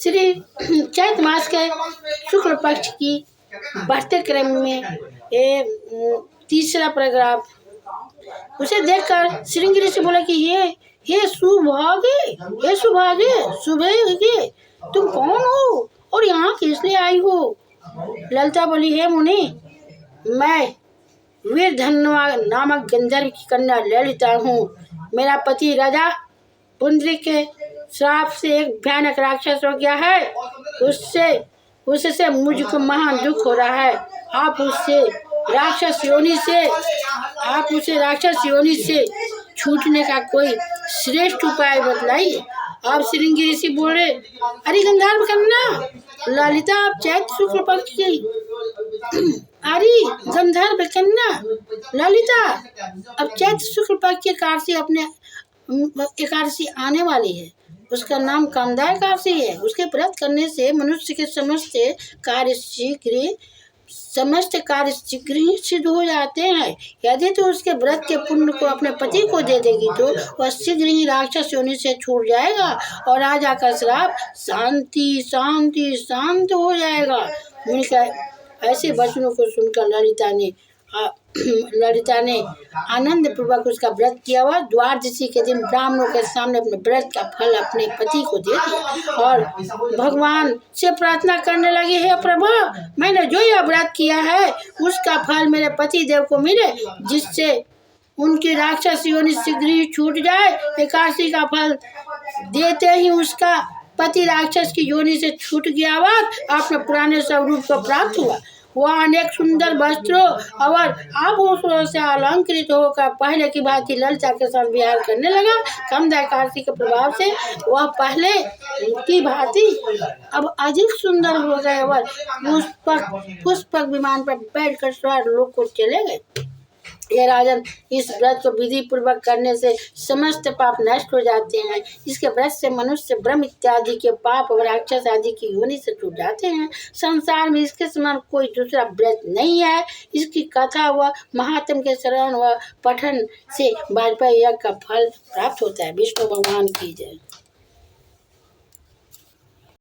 श्री चैत मास के शुक्ल पक्ष की बढ़ते क्रम में ये तीसरा पैराग्राफ, उसे देखकर श्रृंगी ऋषि बोला कि हे सुभागे, हे सुभागे, सुभागे, तुम कौन हो और यहाँ किस लिए आई हो? ललिता बोली, हे मुनि, मैं वीरधन्वा नामक गंधर्व की कन्या ललिता हूँ। मेरा पति राजा पुंडरीक के श्राप से एक भयानक राक्षस हो गया है। उससे मुझको महान दुख हो रहा है। आप उसे राक्षस योनि से छूटने का कोई श्रेष्ठ उपाय बतलाइए। आप श्रृंगी ऋषि बोले, अरे गंधर्व कन्या ललिता, आप चैत्र शुक्ल पक्ष की अरे गंधर्व कन्या ललिता, अब चैत्र शुक्ल पक्ष की एकादशी अपने एकादशी आने वाली है। उसका नाम कामदा एकादशी है। उसके व्रत करने से मनुष्य के समस्त कार्य शीघ्र ही सिद्ध हो जाते हैं। यदि तो उसके व्रत के पुण्य को अपने पति को दे देगी तो वह शीघ्र ही राक्षस योनि से छूट जाएगा और राजा का श्राप शांत हो जाएगा। उनका ऐसे वचनों को सुनकर ललिता ने आनंद पूर्वक उसका व्रत किया हुआ द्वादशी के दिन ब्राह्मणों के सामने अपने व्रत का फल अपने पति को दे दिया और भगवान से प्रार्थना करने लगी, हे प्रभु, मैंने जो यह व्रत किया है उसका फल मेरे पति देव को मिले, जिससे उनकी राक्षस योनि शीघ्र ही छूट जाए। एकादशी का फल देते ही उसका पति राक्षस की योनि से छूट गया बाद अपने पुराने स्वरूप को प्राप्त हुआ। वह अनेक सुंदर वस्त्रों और आभूषणों से अलंकृत होकर पहले की भांति ललिता के साथ विहार करने लगा। कामदा एकादशी के प्रभाव से वह पहले की भांति अब अधिक सुंदर हो गए और पुष्पक विमान पर बैठकर स्वर्ग लोक को चले गए। ये राजन, इस व्रत को विधि पूर्वक करने से समस्त पाप नष्ट हो जाते हैं। इसके व्रत से मनुष्य ब्रह्म इत्यादि के पाप और राक्षस आदि की योनि से छूट जाते हैं। संसार में इसके समान कोई दूसरा व्रत नहीं है। इसकी कथा व महात्म के श्रवण व पठन से वाजपेयी यज्ञ का फल प्राप्त होता है। विष्णु भगवान की जय।